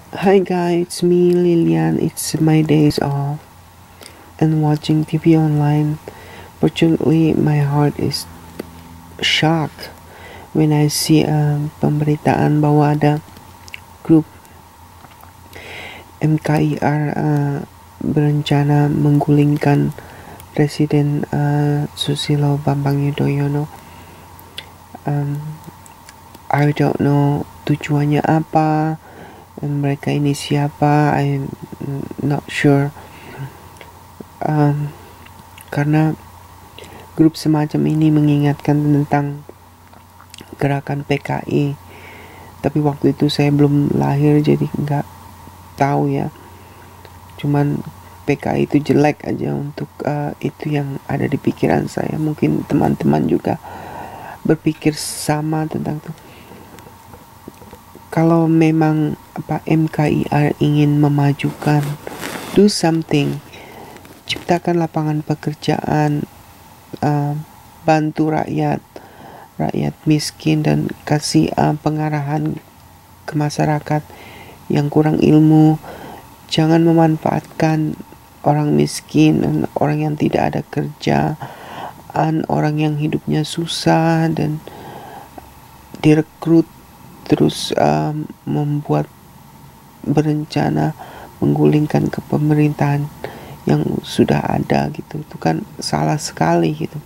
Hi guys, it's me Lilian. It's my days off and watching TV online. Fortunately, my heart is shocked when I see pemberitaan bahwa ada grup MKIR berencana menggulingkan Presiden Susilo Bambang Yudhoyono. I don't know tujuannya apa. Mereka ini siapa? I'm not sure. Karena grup semacam ini mengingatkan tentang gerakan PKI, tapi waktu itu saya belum lahir jadi nggak tahu ya. Cuman PKI itu jelek aja untuk itu yang ada di pikiran saya. Mungkin teman-teman juga berpikir sama tentang itu. Kalau memang MKIR ingin memajukan, do something, ciptakan lapangan pekerjaan, bantu rakyat miskin dan kasih pengarahan ke masyarakat yang kurang ilmu. Jangan memanfaatkan orang miskin dan orang yang tidak ada kerjaan, orang yang hidupnya susah dan direkrut terus membuat berencana menggulingkan kepemerintahan yang sudah ada gitu. Itu kan salah sekali gitu.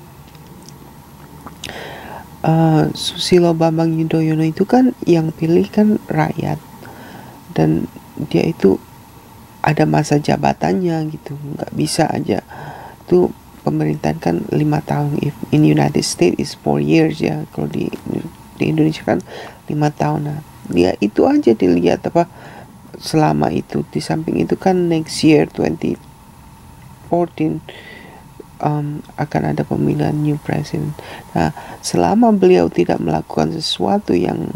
Susilo Bambang Yudhoyono itu kan yang pilih kan rakyat, dan dia itu ada masa jabatannya gitu, nggak bisa aja. Itu pemerintahan kan 5 tahun. If in United States is 4 years ya, kalau di Indonesia kan 5 tahun. Nah, dia itu aja dilihat apa selama itu. Di samping itu kan next year 2014 akan ada pemilihan new president. Nah, selama beliau tidak melakukan sesuatu yang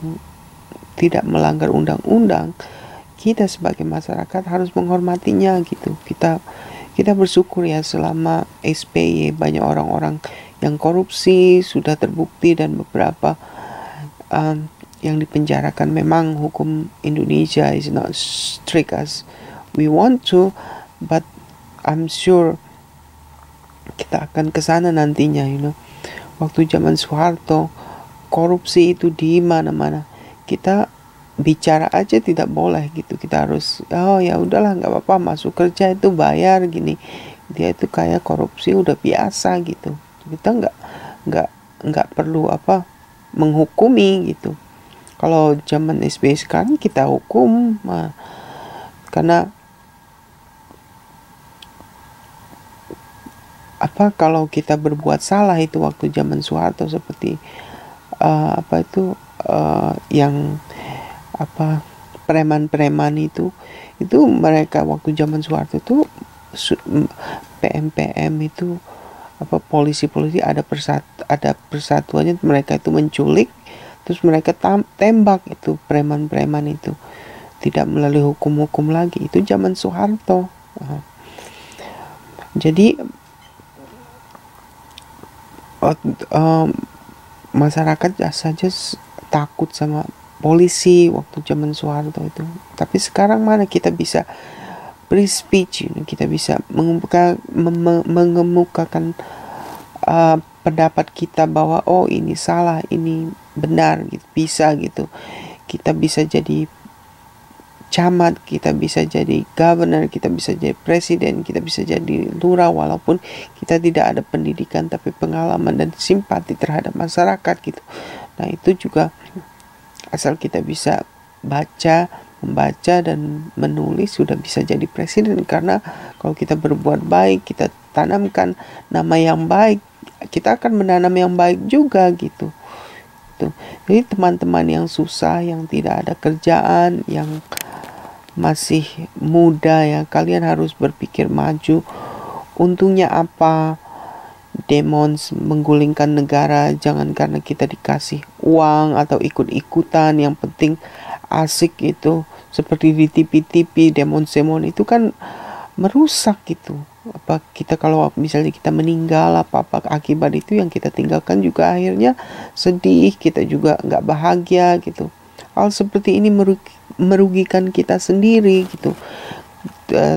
tidak melanggar undang-undang, kita sebagai masyarakat harus menghormatinya gitu. Kita bersyukur ya, selama SBY banyak orang-orang yang korupsi sudah terbukti dan beberapa yang dipenjarakan. Memang hukum Indonesia is not strict as we want to, but I'm sure kita akan kesana nantinya, Waktu zaman Soeharto, korupsi itu di mana-mana. Kita bicara aja tidak boleh gitu. Kita harus, oh ya udahlah, nggak apa-apa, masuk kerja itu bayar gini. Dia itu kayak korupsi udah biasa gitu. Kita nggak perlu menghukumi gitu. Kalau zaman SBY sekarang kita hukum, karena kalau kita berbuat salah itu waktu zaman Soeharto seperti yang preman-preman itu mereka waktu zaman Soeharto itu PM itu polisi-polisi ada persatuannya, mereka itu menculik terus mereka tembak itu preman-preman itu, tidak melalui hukum-hukum lagi. Itu zaman Soeharto. Jadi masyarakat saja takut sama polisi waktu zaman Soeharto itu. Tapi sekarang mana kita bisa free speech, kita bisa mengemukakan pendapat kita bahwa oh ini salah, ini benar gitu, bisa gitu. Kita bisa jadi camat, kita bisa jadi governor, kita bisa jadi presiden, kita bisa jadi lurah walaupun kita tidak ada pendidikan tapi pengalaman dan simpati terhadap masyarakat gitu. Nah, itu juga asal kita bisa membaca dan menulis sudah bisa jadi presiden. Karena kalau kita berbuat baik, kita tanamkan nama yang baik, kita akan menanam yang baik juga gitu. Jadi teman-teman yang susah, yang tidak ada kerjaan, yang masih muda ya, kalian harus berpikir maju. Untungnya apa demons menggulingkan negara? Jangan karena kita dikasih uang atau ikut-ikutan, yang penting asik itu. Seperti di TV-TV demon-demon itu kan merusak gitu. Kita kalau misalnya kita meninggal, apa akibat itu yang kita tinggalkan juga akhirnya sedih, kita juga nggak bahagia gitu. Hal seperti ini merugikan kita sendiri gitu,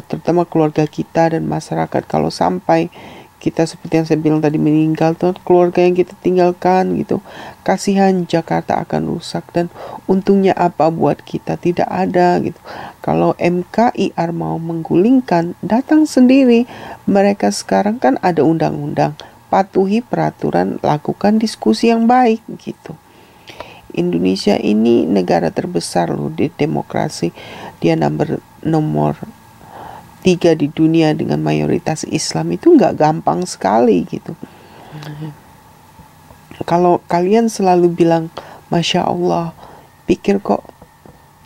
terutama keluarga kita dan masyarakat. Kalau sampai kita seperti yang saya bilang tadi meninggal, tuh keluarga yang kita tinggalkan gitu, kasihan Jakarta akan rusak. Dan untungnya apa buat kita? Tidak ada gitu. Kalau MKIR mau menggulingkan, datang sendiri. Mereka sekarang kan ada undang-undang, patuhi peraturan, lakukan diskusi yang baik gitu. Indonesia ini negara terbesar loh di demokrasi, dia nomor 3 di dunia dengan mayoritas Islam. Itu nggak gampang sekali gitu. Kalau kalian selalu bilang Masya Allah, pikir kok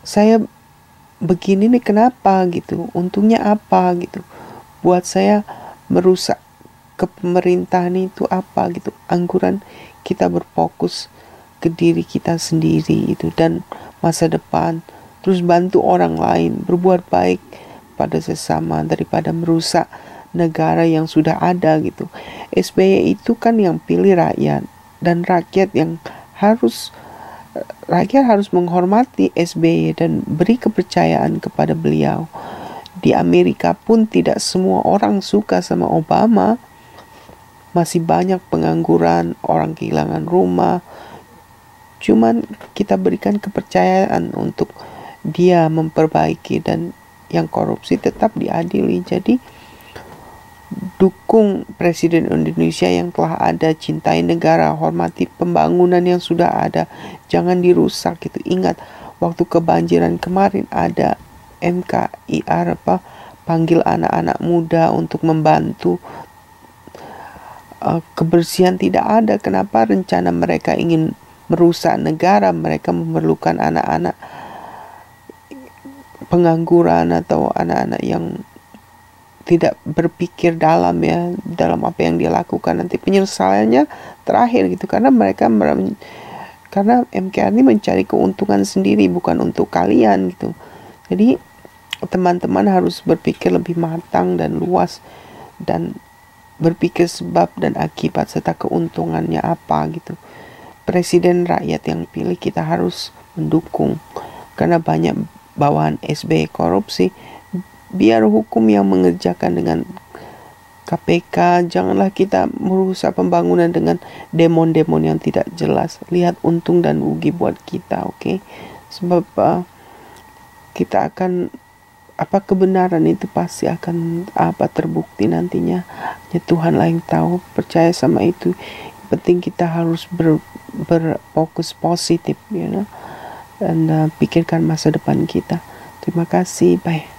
saya begini nih kenapa gitu, untungnya apa gitu, buat saya merusak ke pemerintahan itu apa gitu. Angguran kita berfokus ke diri kita sendiri itu dan masa depan, terus bantu orang lain, berbuat baik pada sesama daripada merusak negara yang sudah ada gitu. SBY itu kan yang pilih rakyat, dan rakyat harus menghormati SBY dan beri kepercayaan kepada beliau. Di Amerika pun tidak semua orang suka sama Obama. Masih banyak pengangguran, orang kehilangan rumah. Cuman kita berikan kepercayaan untuk dia memperbaiki, dan yang korupsi tetap diadili. Jadi dukung Presiden Indonesia yang telah ada, cintai negara, hormati pembangunan yang sudah ada, jangan dirusak gitu. Ingat waktu kebanjiran kemarin ada MKIR panggil anak-anak muda untuk membantu kebersihan. Tidak ada. Kenapa? Rencana mereka ingin merusak negara. Mereka memerlukan anak-anak pengangguran atau anak-anak yang tidak berpikir dalam dalam apa yang dia lakukan. Nanti penyesalannya terakhir gitu, karena MKR ini mencari keuntungan sendiri, bukan untuk kalian gitu. Jadi teman-teman harus berpikir lebih matang dan luas, dan berpikir sebab dan akibat serta keuntungannya apa gitu. Presiden rakyat yang pilih kita harus mendukung, karena banyak bawahan SBY korupsi. Biar hukum yang mengerjakan dengan KPK. Janganlah kita merusak pembangunan dengan demon-demon yang tidak jelas. Lihat untung dan rugi buat kita, oke? Sebab kita akan kebenaran itu pasti akan terbukti nantinya. Ya, Tuhan lah yang tahu. Percaya sama itu. Yang penting kita harus berfokus positif, dan pikirkan masa depan kita. Terima kasih, bye.